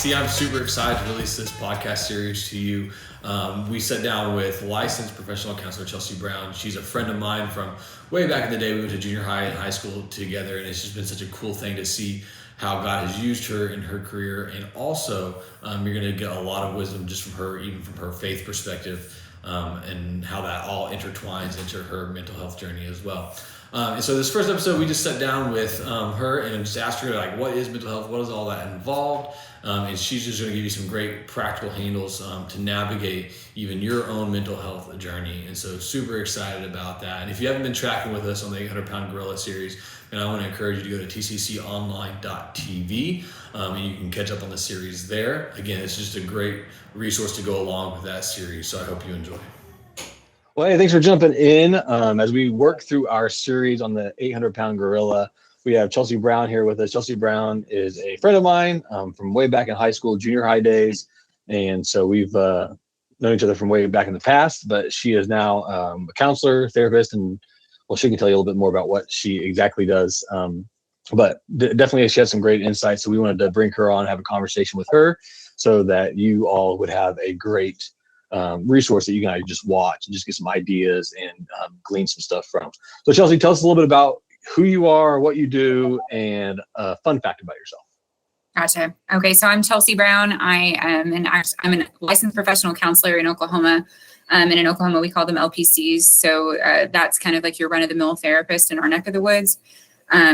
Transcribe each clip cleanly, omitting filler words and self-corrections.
Casey. I'm super excited to release this podcast series to you. We sat down with licensed professional counselor Chelsea Brown. She's a friend of mine from way back in the day. We went to junior high and high school together, and it's just been such a cool thing to see how God has used her in her career. And also, you're going to get a lot of wisdom just from her, even from her faith perspective, and how that all intertwines into her mental health journey as well. And so this first episode, we just sat down with her and just asked her, like, what is mental health? What is all that involved? And she's just going to give you some great practical handles to navigate even your own mental health journey. And so super excited about that. And if you haven't been tracking with us on the 800-Pound Gorilla series, then I want to encourage you to go to tcconline.tv and you can catch up on the series there. Again, it's just a great resource to go along with that series. So I hope you enjoy. Well, hey, thanks for jumping in. As we work through our series on the 800-Pound Gorilla, we have Chelsea Brown here with us. Chelsea Brown is a friend of mine from way back in high school, junior high days. And so we've known each other from way back in the past, but she is now a counselor, therapist, and well, she can tell you a little bit more about what she exactly does. But definitely she has some great insights. So we wanted to bring her on, have a conversation with her so that you all would have a great resource that you can just watch and just get some ideas and glean some stuff from. So Chelsea, tell us a little bit about who you are, what you do, and a fun fact about yourself. Gotcha. Okay, so I'm Chelsea Brown. I'm a licensed professional counselor in Oklahoma. And in Oklahoma, we call them LPCs. So that's kind of like your run-of-the-mill therapist in our neck of the woods.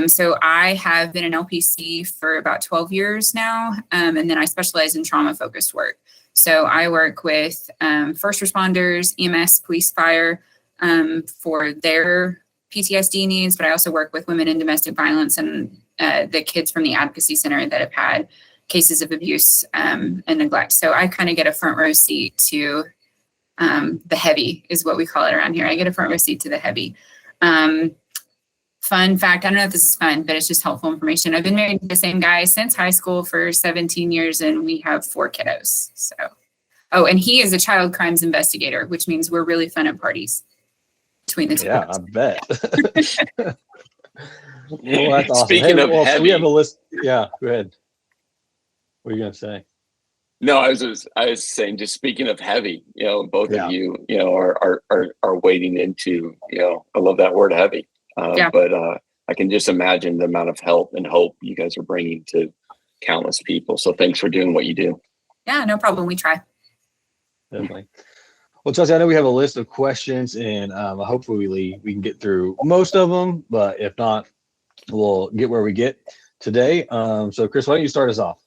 So I have been an LPC for about 12 years now, and then I specialize in trauma-focused work. So I work with first responders, EMS, police, fire for their PTSD needs, but I also work with women in domestic violence and the kids from the advocacy center that have had cases of abuse and neglect. So I kind of get a front row seat to the heavy is what we call it around here. I get a front row seat to the heavy. Fun fact, I don't know if this is fun, but it's just helpful information. I've been married to the same guy since high school for 17 years, and we have 4 kiddos. So, and he is a child crimes investigator, which means we're really fun at parties between the two. Yeah, I bet. Well, that's awesome. Speaking of heavy, so we have a list. Yeah, go ahead. What are you going to say? No, I was saying, just speaking of heavy, both of you, are wading into, I love that word heavy. But I can just imagine the amount of help and hope you guys are bringing to countless people. So thanks for doing what you do. Yeah, no problem. We try. Definitely. Well, Chelsea, I know we have a list of questions, and hopefully we can get through most of them. But if not, we'll get where we get today. So, Chris, why don't you start us off?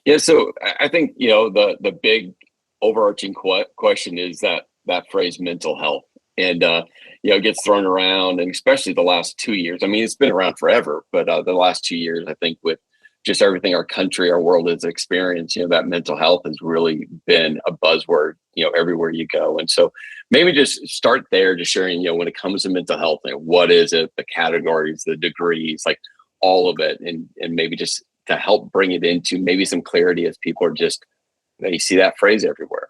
Yeah. So I think the big overarching question is that phrase mental health. And, it gets thrown around, and especially the last 2 years. I mean, it's been around forever, but the last 2 years, I think with just everything our country, our world has experienced, that mental health has really been a buzzword, everywhere you go. And so maybe just start there, just sharing, when it comes to mental health, what is it, the categories, the degrees, like all of it. And maybe just to help bring it into maybe some clarity as people are just, you see that phrase everywhere.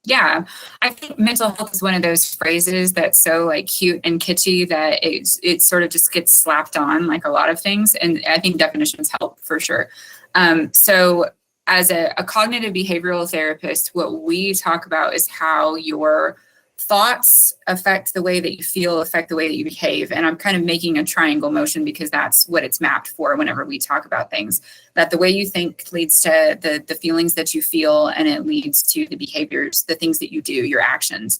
Yeah, I think mental health is one of those phrases that's so like cute and kitschy that it sort of just gets slapped on like a lot of things. And I think definitions help for sure. So as a cognitive behavioral therapist, what we talk about is how your thoughts affect the way that you feel, affect the way that you behave. And I'm kind of making a triangle motion because that's what it's mapped for whenever we talk about things, that the way you think leads to the feelings that you feel, and it leads to the behaviors, the things that you do, your actions.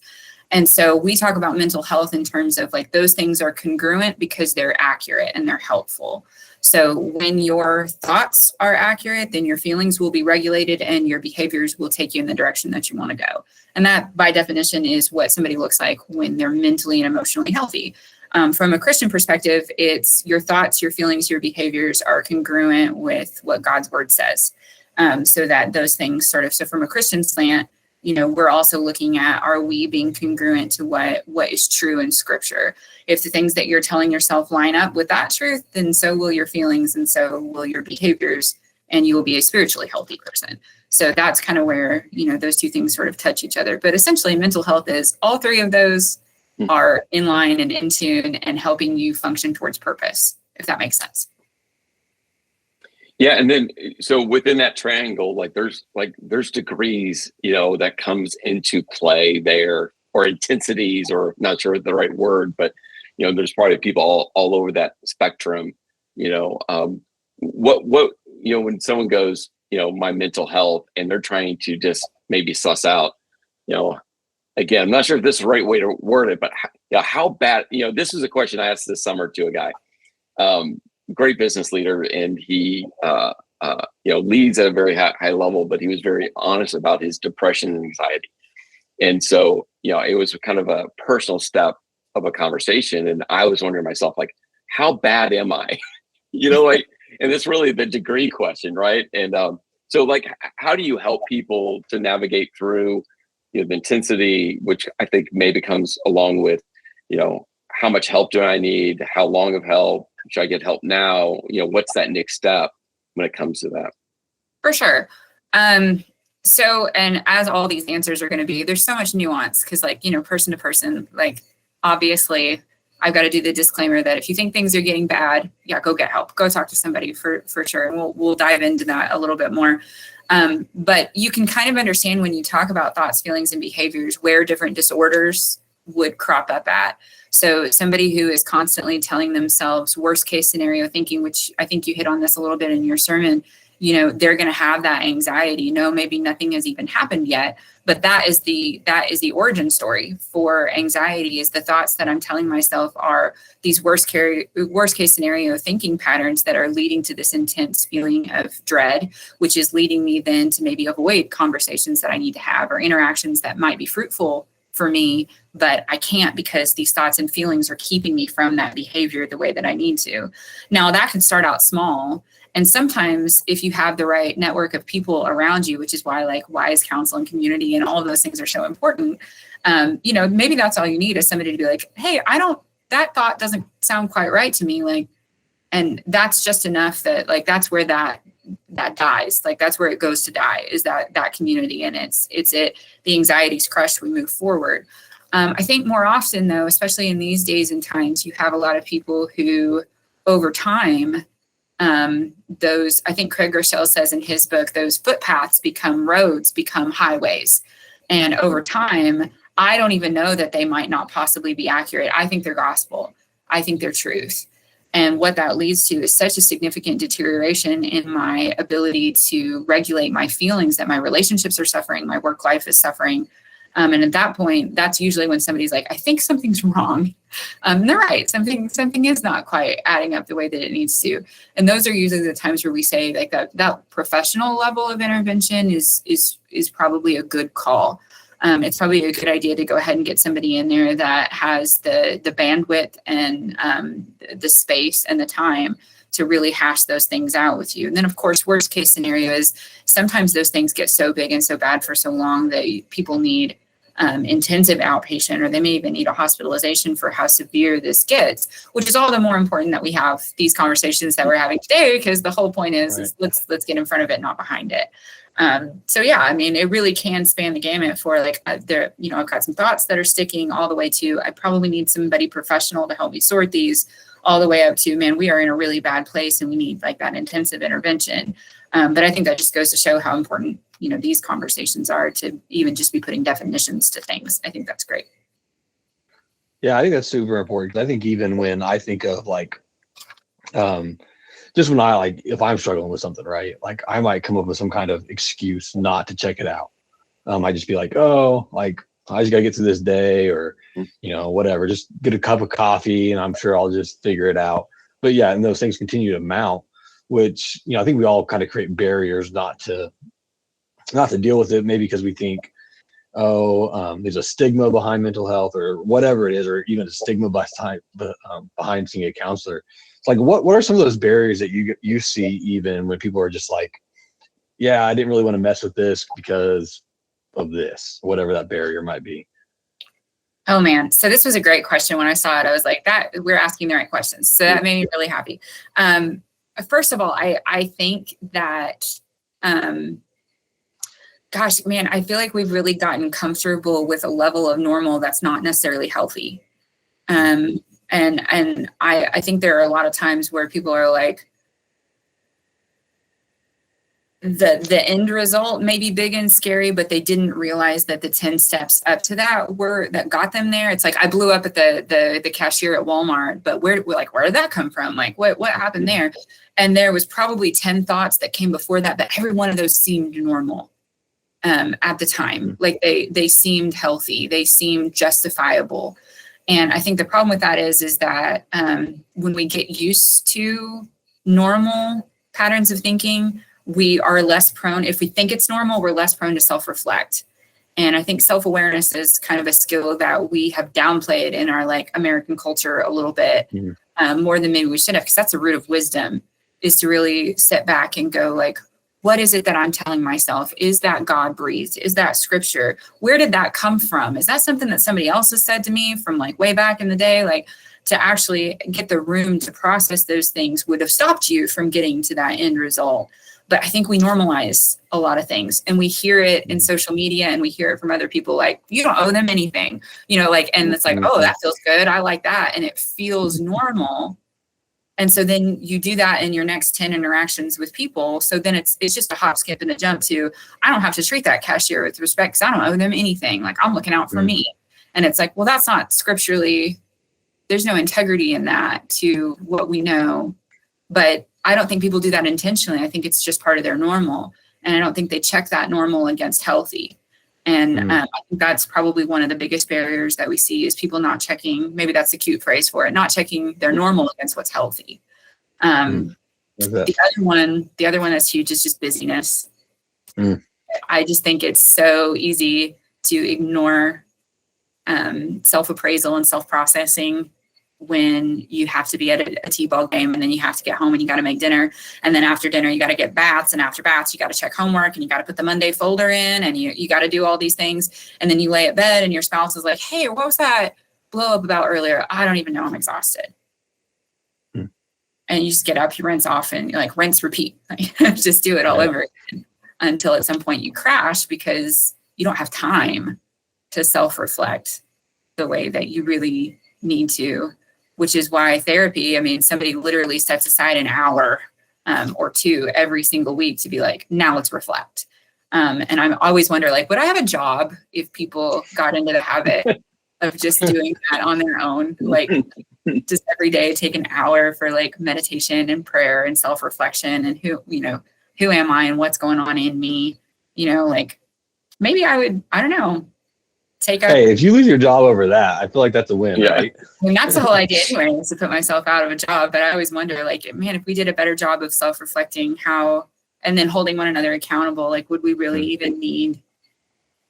And so we talk about mental health in terms of like those things are congruent because they're accurate and they're helpful. So when your thoughts are accurate, then your feelings will be regulated and your behaviors will take you in the direction that you want to go. And that, by definition, is what somebody looks like when they're mentally and emotionally healthy. From a Christian perspective, it's your thoughts, your feelings, your behaviors are congruent with what God's word says. So that those things so from a Christian slant, we're also looking at, are we being congruent to what is true in scripture? If the things that you're telling yourself line up with that truth, then so will your feelings and so will your behaviors, and you will be a spiritually healthy person. So that's kind of where, those two things sort of touch each other. But essentially mental health is all three of those are in line and in tune and helping you function towards purpose, if that makes sense. Yeah, and then so within that triangle, like there's degrees, that comes into play there, or intensities, or not sure the right word, but there's probably people all over that spectrum. What when someone goes, my mental health, and they're trying to just maybe suss out, you know, again, I'm not sure if this is the right way to word it, but how bad, this is a question I asked this summer to a guy. Great business leader, and he leads at a very high level, but he was very honest about his depression and anxiety. And so it was kind of a personal step of a conversation, and I was wondering myself, like, how bad am I? Like, and it's really the degree question, right? And so like, how do you help people to navigate through the intensity, which I think maybe comes along with how much help do I need, how long of help should I get help now, what's that next step when it comes to that? For sure. So, and as all these answers are going to be, there's so much nuance because, like, person to person, like, obviously I've got to do the disclaimer that if you think things are getting bad, go get help, go talk to somebody for sure. And we'll dive into that a little bit more. But you can kind of understand when you talk about thoughts, feelings, and behaviors, where different disorders would crop up at. So somebody who is constantly telling themselves worst case scenario thinking, which I think you hit on this a little bit in your sermon, they're going to have that anxiety. No, maybe nothing has even happened yet, but that is the origin story for anxiety, is the thoughts that I'm telling myself are these worst case scenario thinking patterns that are leading to this intense feeling of dread, which is leading me then to maybe avoid conversations that I need to have or interactions that might be fruitful for me, but I can't because these thoughts and feelings are keeping me from that behavior the way that I need to. Now, that can start out small. And sometimes if you have the right network of people around you, which is why like wise counsel and community and all of those things are so important, maybe that's all you need is somebody to be like, hey, that thought doesn't sound quite right to me. Like, and that's just enough that like, that's where that dies. Like, that's where it goes to die, is that community. And the anxiety's crushed, we move forward. I think more often though, especially in these days and times, you have a lot of people who over time, I think Craig Rochelle says in his book, those footpaths become roads, become highways. And over time, I don't even know that they might not possibly be accurate. I think they're gospel. I think they're truth. And what that leads to is such a significant deterioration in my ability to regulate my feelings, that my relationships are suffering, my work life is suffering. And at that point, that's usually when somebody's like, I think something's wrong. And they're right. Something is not quite adding up the way that it needs to. And those are usually the times where we say like that professional level of intervention is probably a good call. It's probably a good idea to go ahead and get somebody in there that has the bandwidth and the space and the time to really hash those things out with you. And then, of course, worst case scenario is sometimes those things get so big and so bad for so long that people need intensive outpatient, or they may even need a hospitalization for how severe this gets, which is all the more important that we have these conversations that we're having today, because the whole point is let's get in front of it, not behind it. So yeah, I mean, it really can span the gamut for like I've got some thoughts that are sticking all the way to I probably need somebody professional to help me sort these, all the way up to, man, we are in a really bad place and we need like that intensive intervention. But I think that just goes to show how important, these conversations are, to even just be putting definitions to things. I think that's great. Yeah, I think that's super important. I think even when I think of like, just when if I'm struggling with something, right? Like I might come up with some kind of excuse not to check it out. I just be like, oh, like I just gotta get through this day, or, whatever, just get a cup of coffee and I'm sure I'll just figure it out. But yeah, and those things continue to mount, which, I think we all kind of create barriers not to deal with it, maybe because we think, there's a stigma behind mental health or whatever it is, or even a stigma behind seeing a counselor. It's like, what are some of those barriers that you see even when people are just like, yeah, I didn't really want to mess with this because of this, whatever that barrier might be? Oh man. So this was a great question. When I saw it, I was like, that we're asking the right questions. So that made me really happy. First of all, I think that, gosh, man, I feel like we've really gotten comfortable with a level of normal that's not necessarily healthy. And I think there are a lot of times where people are like, the end result may be big and scary, but they didn't realize that the 10 steps up to that got them there. It's like I blew up at the cashier at Walmart, but where did that come from? Like what happened there? And there was probably 10 thoughts that came before that, but every one of those seemed normal at the time. Like they seemed healthy, they seemed justifiable. And I think the problem with that is that when we get used to normal patterns of thinking, we are less prone, if we think it's normal, we're less prone to self-reflect. And I think self-awareness is kind of a skill that we have downplayed in our like American culture a little bit more than maybe we should have, because that's the root of wisdom, is to really sit back and go like, what is it that I'm telling myself? Is that God breathed? Is that scripture? Where did that come from? Is that something that somebody else has said to me from like way back in the day? Like to actually get the room to process those things would have stopped you from getting to that end result. But I think we normalize a lot of things, and we hear it in social media and we hear it from other people like, you don't owe them anything, like, and it's like, oh, that feels good. I like that. And it feels normal. And so then you do that in your next 10 interactions with people. So then it's just a hop, skip, and a jump to, I don't have to treat that cashier with respect because I don't owe them anything. Like I'm looking out for me. And it's like, well, that's not scripturally, there's no integrity in that to what we know. But I don't think people do that intentionally. I think it's just part of their normal. And I don't think they check that normal against healthy. And I think that's probably one of the biggest barriers that we see is people not checking, maybe that's a cute phrase for it, not checking their normal against what's healthy. The other one that's huge is just busyness. I just think it's so easy to ignore self-appraisal and self-processing when you have to be at a t-ball game, and then you have to get home and you got to make dinner, and then after dinner you got to get baths, and after baths you got to check homework, and you got to put the Monday folder in, and you got to do all these things, and then you lay at bed and your spouse is like, hey, what was that blow up about earlier? I don't even know, I'm exhausted. And you just get up, you rinse off, and you're like, rinse, repeat. Just do it all over again until at some point you crash because you don't have time to self-reflect the way that you really need to. Which is why therapy, I mean, somebody literally sets aside an hour or two every single week to be like, now let's reflect. And I always wonder, like, would I have a job if people got into the habit of just doing that on their own? Like, just every day take an hour for like meditation and prayer and self-reflection and who am I and what's going on in me? Like maybe I would, I don't know. Hey, if you lose your job over that, I feel like that's a win, right? I mean, that's the whole idea anyway, is to put myself out of a job. But I always wonder, like, man, if we did a better job of self-reflecting and then holding one another accountable, like, would we really even need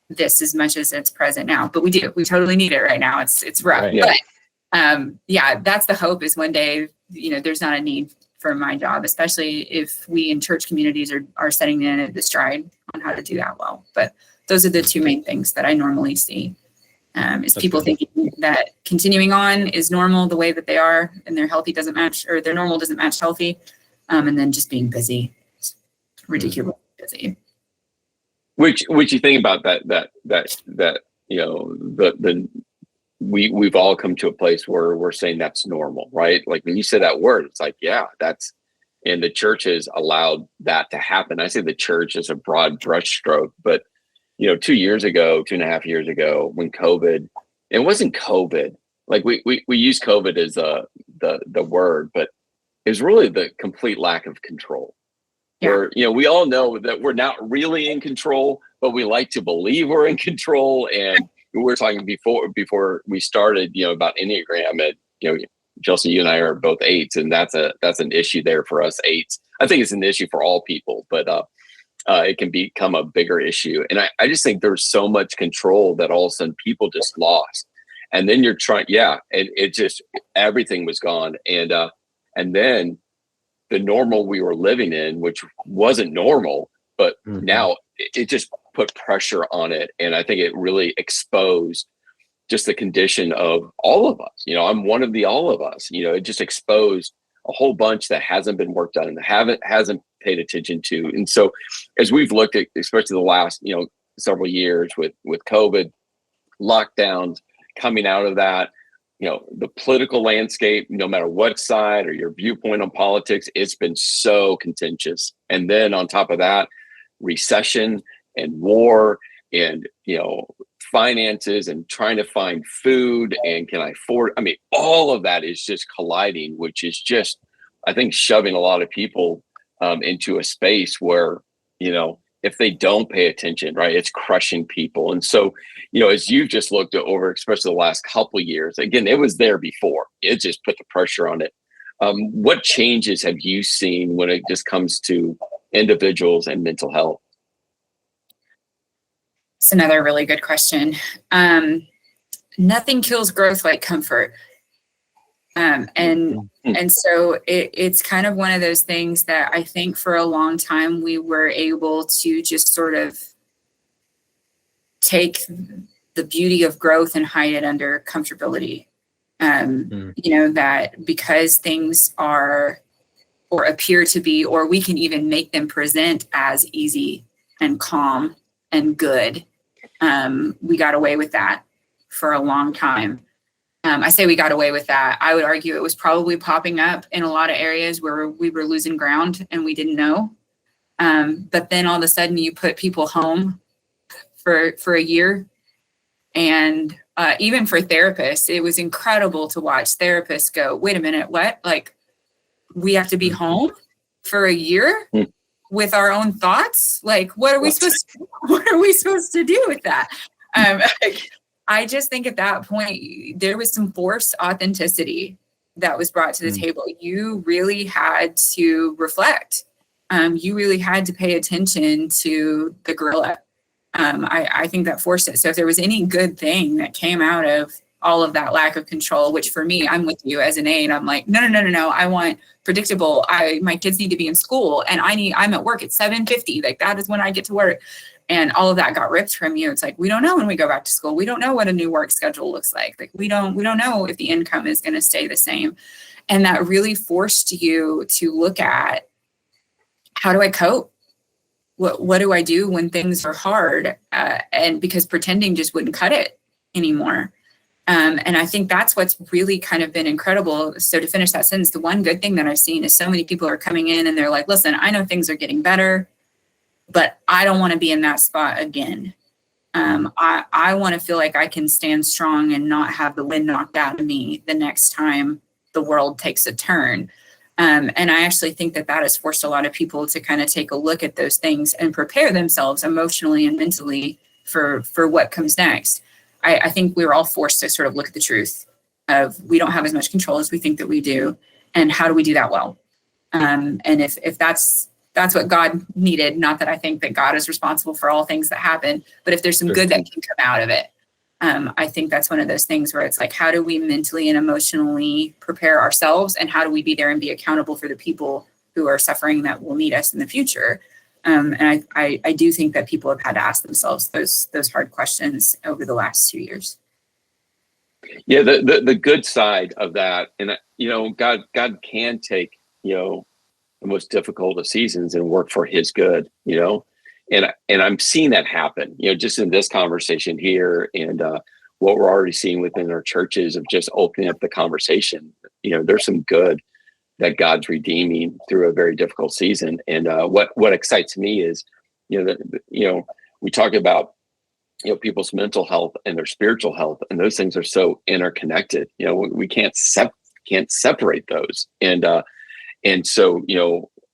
this as much as it's present now? But we do. We totally need it right now. It's rough. Right, yeah. But that's the hope, is one day, there's not a need for my job, especially if we in church communities are setting in the stride on how to do that well. But those are the two main things that I normally see, is people thinking that continuing on is normal the way that they are, and their healthy doesn't match, or their normal doesn't match healthy. And then just being busy, ridiculously busy. Which you think about that, we've all come to a place where we're saying that's normal, right? Like when you say that word, it's like, yeah, and the church has allowed that to happen. I say the church is a broad brushstroke, but 2.5 years ago, when COVID, it wasn't COVID. Like we use COVID as the word, but it was really the complete lack of control. Yeah. Where, we all know that we're not really in control, but we like to believe we're in control. And we were talking before we started, about Enneagram, and, Chelsea, you and I are both 8s, and that's an issue there for us 8s. I think it's an issue for all people, but, it can become a bigger issue. And I just think there's so much control that all of a sudden people just lost. And then you're trying, it just, everything was gone. And then the normal we were living in, which wasn't normal, but now it just put pressure on it. And I think it really exposed just the condition of all of us. I'm one of the all of us. It just exposed a whole bunch that hasn't been worked on and hasn't paid attention to. And so as we've looked at, especially the last, several years with COVID, lockdowns, coming out of that, the political landscape, no matter what side or your viewpoint on politics, it's been so contentious. And then on top of that, recession and war and, finances and trying to find food and can I afford, all of that is just colliding, which is just, I think, shoving a lot of people into a space where, if they don't pay attention, right, it's crushing people. And so, as you've just looked over, especially the last couple of years, again, it was there before, it just put the pressure on it. What changes have you seen when it just comes to individuals and mental health? It's another really good question. Nothing kills growth like comfort. And so it's kind of one of those things that I think for a long time we were able to just sort of take the beauty of growth and hide it under comfortability. That because things are or appear to be, or we can even make them present as easy and calm and good. We got away with that for a long time. I say we got away with that. I would argue it was probably popping up in a lot of areas where we were losing ground and we didn't know. But then all of a sudden you put people home for a year. And even for therapists, it was incredible to watch therapists go, wait a minute, what? Like, we have to be home for a year with our own thoughts? Like, what are we supposed to do with that? I just think at that point, there was some forced authenticity that was brought to the table. You really had to reflect. You really had to pay attention to the gorilla. I think that forced it. So if there was any good thing that came out of all of that lack of control, which for me, I'm with you as an aide, I'm like, no. I want predictable. My kids need to be in school and I'm at work at 7:50. Like that is when I get to work. And all of that got ripped from you. It's like, we don't know when we go back to school. We don't know what a new work schedule looks like. Like we don't know if the income is going to stay the same. And that really forced you to look at, how do I cope? What do I do when things are hard? And because pretending just wouldn't cut it anymore. And I think that's what's really kind of been incredible. So to finish that sentence, the one good thing that I've seen is so many people are coming in and they're like, listen, I know things are getting better, but I don't want to be in that spot again. I want to feel like I can stand strong and not have the wind knocked out of me the next time the world takes a turn. And I actually think that has forced a lot of people to kind of take a look at those things and prepare themselves emotionally and mentally for what comes next. I think we were all forced to sort of look at the truth of we don't have as much control as we think that we do. And how do we do that well? And if that's what God needed, not that I think that God is responsible for all things that happen, but if there's some good that can come out of it, I think that's one of those things where it's like, how do we mentally and emotionally prepare ourselves? And how do we be there and be accountable for the people who are suffering that will need us in the future? And I do think that people have had to ask themselves those hard questions over the last 2 years. Yeah, the good side of that, and God can take the most difficult of seasons and work for His good, and I'm seeing that happen, just in this conversation here, and what we're already seeing within our churches of just opening up the conversation. There's some good that God's redeeming through a very difficult season. And what excites me is, we talk about, people's mental health and their spiritual health, and those things are so interconnected. We can't separate those. And so,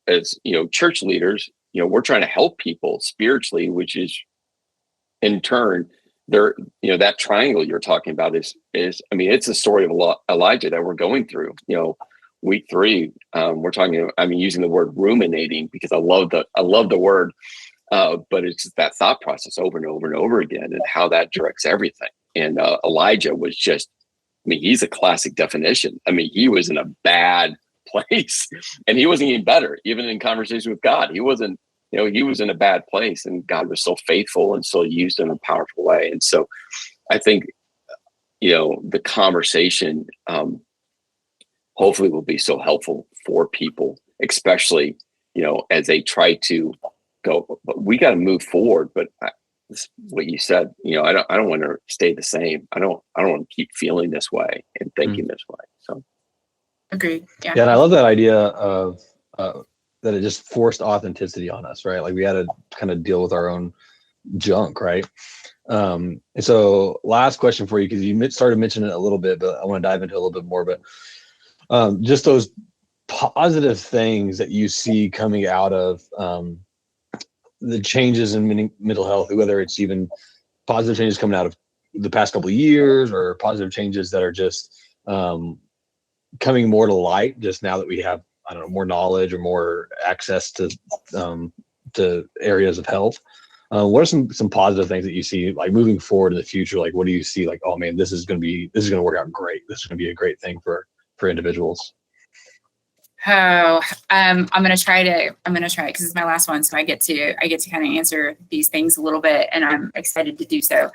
as church leaders, we're trying to help people spiritually, which is in turn, that triangle you're talking about is it's a story of Elijah that we're going through. Week 3, we're talking. Using the word ruminating because I love the word, but it's just that thought process over and over and over again, and how that directs everything. And Elijah was just, he's a classic definition. He was in a bad place, and he wasn't even better. Even in conversation with God, he wasn't. He was in a bad place, and God was so faithful and still used him in a powerful way. And so, I think, the conversation. Hopefully will be so helpful for people, especially, as they try to go, but we got to move forward. But what you said, I don't want to stay the same. I don't want to keep feeling this way and thinking this way. So. Agreed. Yeah. Yeah. And I love that idea of that it just forced authenticity on us, right? Like we had to kind of deal with our own junk, right? And so last question for you, because you started mentioning it a little bit, but I want to dive into it a little bit more. But just those positive things that you see coming out of the changes in mental health, whether it's even positive changes coming out of the past couple of years or positive changes that are just coming more to light just now that we have, I don't know, more knowledge or more access to areas of health. What are some positive things that you see like moving forward in the future? Like, what do you see? Like, oh man, this is going to work out great. This is going to be a great thing for individuals. Oh, I'm gonna try because it's my last one, so I get to kind of answer these things a little bit, and I'm excited to do so.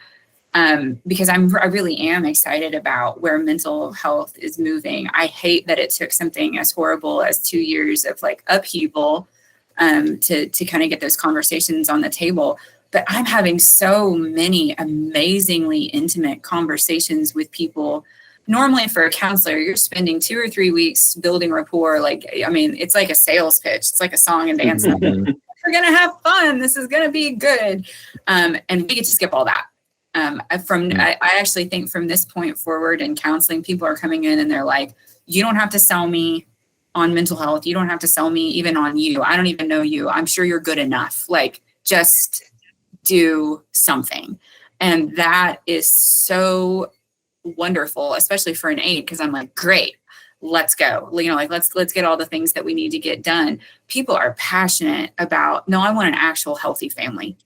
Because I really am excited about where mental health is moving. I hate that it took something as horrible as 2 years of like upheaval to kind of get those conversations on the table. But I'm having so many amazingly intimate conversations with people. Normally for a counselor, you're spending 2 or 3 weeks building rapport. Like, I mean, it's like a sales pitch. It's like a song and dance. We're going to have fun. This is going to be good. And we get to skip all that. I actually think from this point forward in counseling, people are coming in and they're like, you don't have to sell me on mental health. You don't have to sell me even on you. I don't even know you. I'm sure you're good enough. Like, just do something. And that is so wonderful, especially for an aide, because I'm like, great, let's go. You know, like let's get all the things that we need to get done. People are passionate about, no, I want an actual healthy family.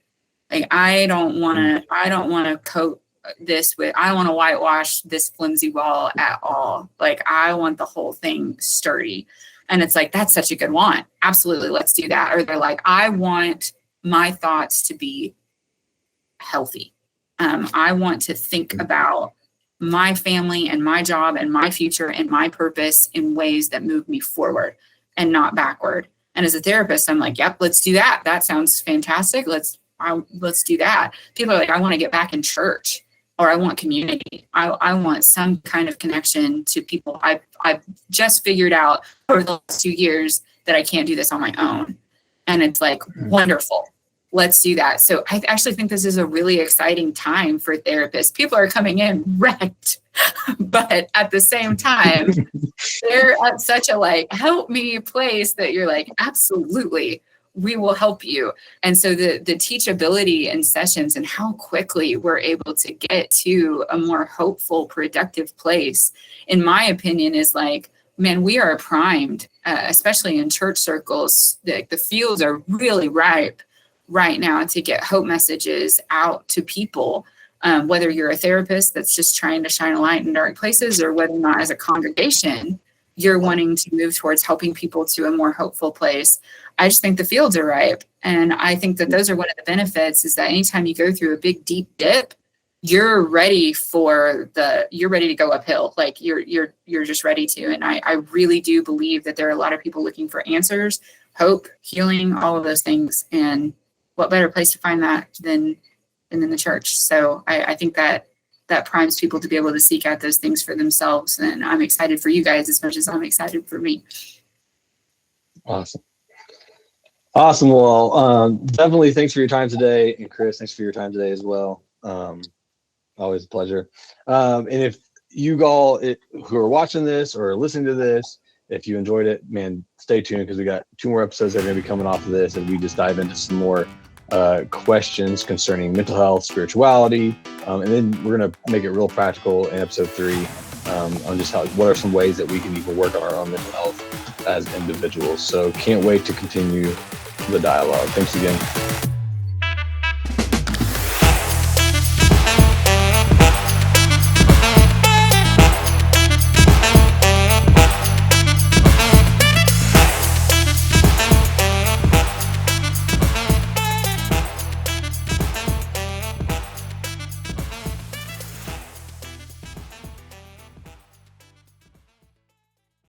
Like I don't want to coat this with, I don't want to whitewash this flimsy wall at all. Like I want the whole thing sturdy. And it's like, that's such a good want. Absolutely. Let's do that. Or they're like, I want my thoughts to be healthy. I want to think about my family and my job and my future and my purpose in ways that move me forward and not backward. And as a therapist, I'm like, yep, let's do that. That sounds fantastic. Let's do that. People are like, I want to get back in church, or I want community. I want some kind of connection to people. I've just figured out over the last 2 years that I can't do this on my own. And it's like, wonderful. Let's do that. So I actually think this is a really exciting time for therapists. People are coming in wrecked, but at the same time, they're at such a like, help me place that you're like, absolutely, we will help you. And so the teachability in sessions and how quickly we're able to get to a more hopeful, productive place, in my opinion, is like, man, we are primed, especially in church circles. The fields are really ripe right now to get hope messages out to people, whether you're a therapist that's just trying to shine a light in dark places, or whether or not as a congregation, you're wanting to move towards helping people to a more hopeful place. I just think the fields are ripe. And I think that those are one of the benefits, is that anytime you go through a big, deep dip, you're ready to go uphill. Like you're just ready to. And I really do believe that there are a lot of people looking for answers, hope, healing, all of those things. And what better place to find that than in the church? So I think that primes people to be able to seek out those things for themselves. And I'm excited for you guys as much as I'm excited for me. Awesome. Well, definitely thanks for your time today. And Chris, thanks for your time today as well. Always a pleasure. And if you all who are watching this or listening to this, if you enjoyed it, man, stay tuned, because we got 2 more episodes that are going to be coming off of this, and we just dive into some more questions concerning mental health, spirituality, and then we're going to make it real practical in episode 3 on just what are some ways that we can even work on our own mental health as individuals. So can't wait to continue the dialogue. Thanks again.